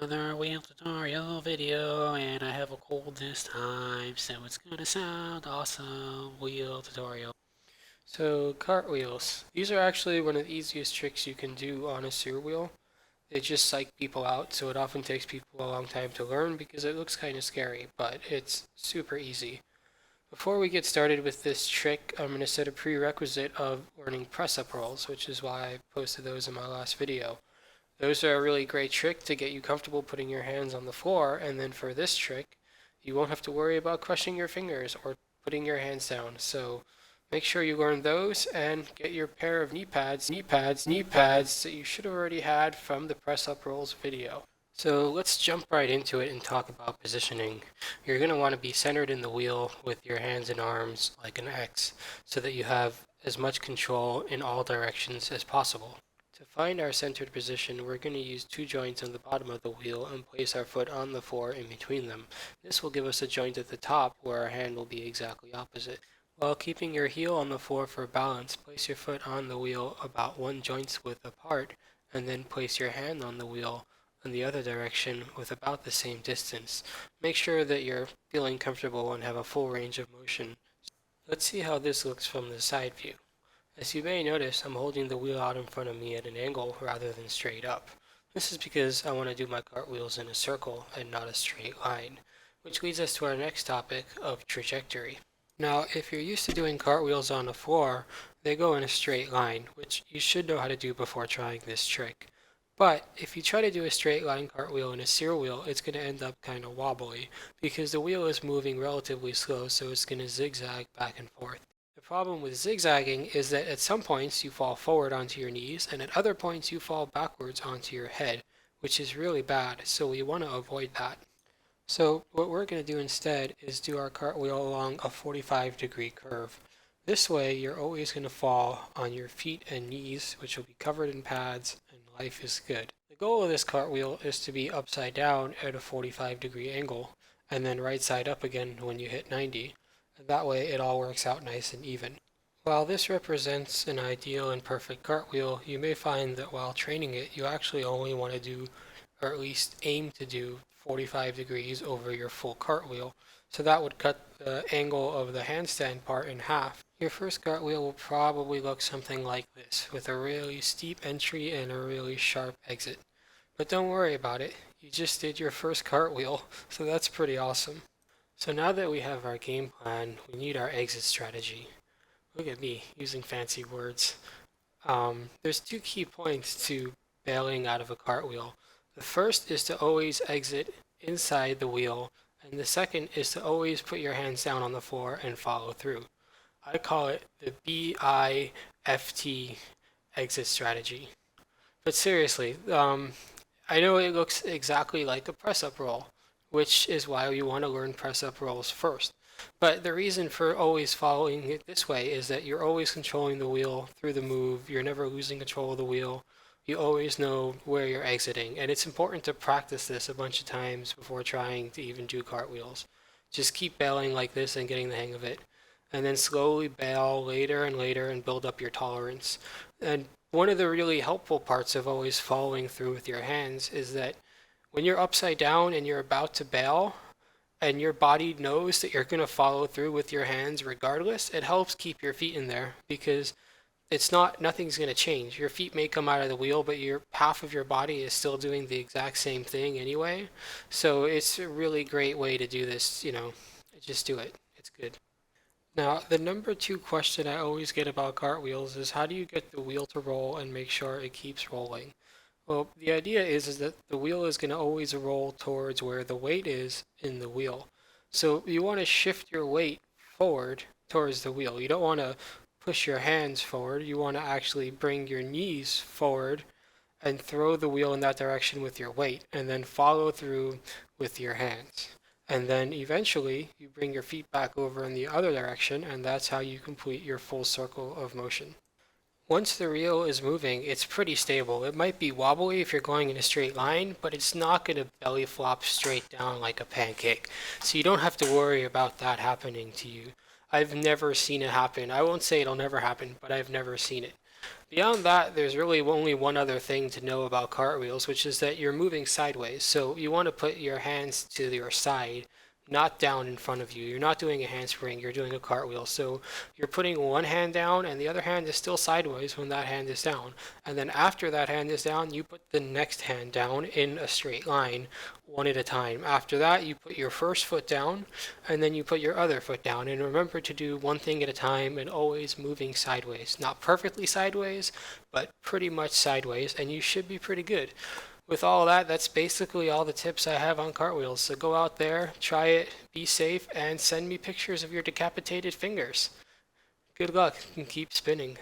Another wheel tutorial video, and I have a cold this time, so it's gonna sound awesome. Wheel tutorial. So, cartwheels. These are actually one of the easiest tricks you can do on a sewer wheel. They just psych people out, so it often takes people a long time to learn because it looks kind of scary, but it's super easy. Before we get started with this trick, I'm going to set a prerequisite of learning press-up rolls, which is why I posted those in my last video. Those are a really great trick to get you comfortable putting your hands on the floor, and then for this trick, you won't have to worry about crushing your fingers or putting your hands down. So make sure you learn those and get your pair of knee pads that you should have already had from the press up rolls video. So let's jump right into it and talk about positioning. You're going to want to be centered in the wheel with your hands and arms like an X so that you have as much control in all directions as possible. To find our centered position, we're going to use two joints on the bottom of the wheel and place our foot on the floor in between them. This will give us a joint at the top where our hand will be exactly opposite. While keeping your heel on the floor for balance, place your foot on the wheel about one joint's width apart, and then place your hand on the wheel in the other direction with about the same distance. Make sure that you're feeling comfortable and have a full range of motion. Let's see how this looks from the side view. As you may notice, I'm holding the wheel out in front of me at an angle rather than straight up. This is because I want to do my cartwheels in a circle and not a straight line, which leads us to our next topic of trajectory. Now, if you're used to doing cartwheels on the floor, they go in a straight line, which you should know how to do before trying this trick. But if you try to do a straight line cartwheel in a sear wheel, it's going to end up kind of wobbly because the wheel is moving relatively slow, so it's going to zigzag back and forth. The problem with zigzagging is that at some points you fall forward onto your knees, and at other points you fall backwards onto your head, which is really bad, so we want to avoid that. So what we're going to do instead is do our cartwheel along a 45-degree curve. This way you're always going to fall on your feet and knees, which will be covered in pads, and life is good. The goal of this cartwheel is to be upside down at a 45-degree angle, and then right side up again when you hit 90. And that way it all works out nice and even. While this represents an ideal and perfect cartwheel, you may find that while training it, you actually only want to do, or at least aim to do, 45 degrees over your full cartwheel. So that would cut the angle of the handstand part in half. Your first cartwheel will probably look something like this, with a really steep entry and a really sharp exit. But don't worry about it, you just did your first cartwheel, so that's pretty awesome. So now that we have our game plan, we need our exit strategy. Look at me using fancy words. There's two key points to bailing out of a cartwheel. The first is to always exit inside the wheel, and the second is to always put your hands down on the floor and follow through. I call it the BIFT exit strategy. But seriously, I know it looks exactly like a press-up roll, which is why you want to learn press-up rolls first. But the reason for always following it this way is that you're always controlling the wheel through the move. You're never losing control of the wheel. You always know where you're exiting. And it's important to practice this a bunch of times before trying to even do cartwheels. Just keep bailing like this and getting the hang of it. And then slowly bail later and later and build up your tolerance. And one of the really helpful parts of always following through with your hands is that when you're upside down and you're about to bail, and your body knows that you're going to follow through with your hands regardless, it helps keep your feet in there because nothing's going to change. Your feet may come out of the wheel, but your half of your body is still doing the exact same thing anyway. So it's a really great way to do this, just do it. It's good. Now, the number two question I always get about cartwheels is how do you get the wheel to roll and make sure it keeps rolling? Well, the idea is that the wheel is going to always roll towards where the weight is in the wheel. So you want to shift your weight forward towards the wheel. You don't want to push your hands forward. You want to actually bring your knees forward and throw the wheel in that direction with your weight, and then follow through with your hands. And then eventually you bring your feet back over in the other direction, and that's how you complete your full circle of motion. Once the reel is moving, it's pretty stable. It might be wobbly if you're going in a straight line, but it's not going to belly flop straight down like a pancake. So you don't have to worry about that happening to you. I've never seen it happen. I won't say it'll never happen, but I've never seen it. Beyond that, there's really only one other thing to know about cartwheels, which is that you're moving sideways. So you want to put your hands to your side, not down in front of you. You're not doing a handspring, you're doing a cartwheel. So you're putting one hand down and the other hand is still sideways when that hand is down. And then after that hand is down, you put the next hand down in a straight line, one at a time. After that, you put your first foot down and then you put your other foot down. And remember to do one thing at a time and always moving sideways. Not perfectly sideways, but pretty much sideways, and you should be pretty good. With all that, that's basically all the tips I have on cartwheels. So go out there, try it, be safe, and send me pictures of your decapitated fingers. Good luck and keep spinning.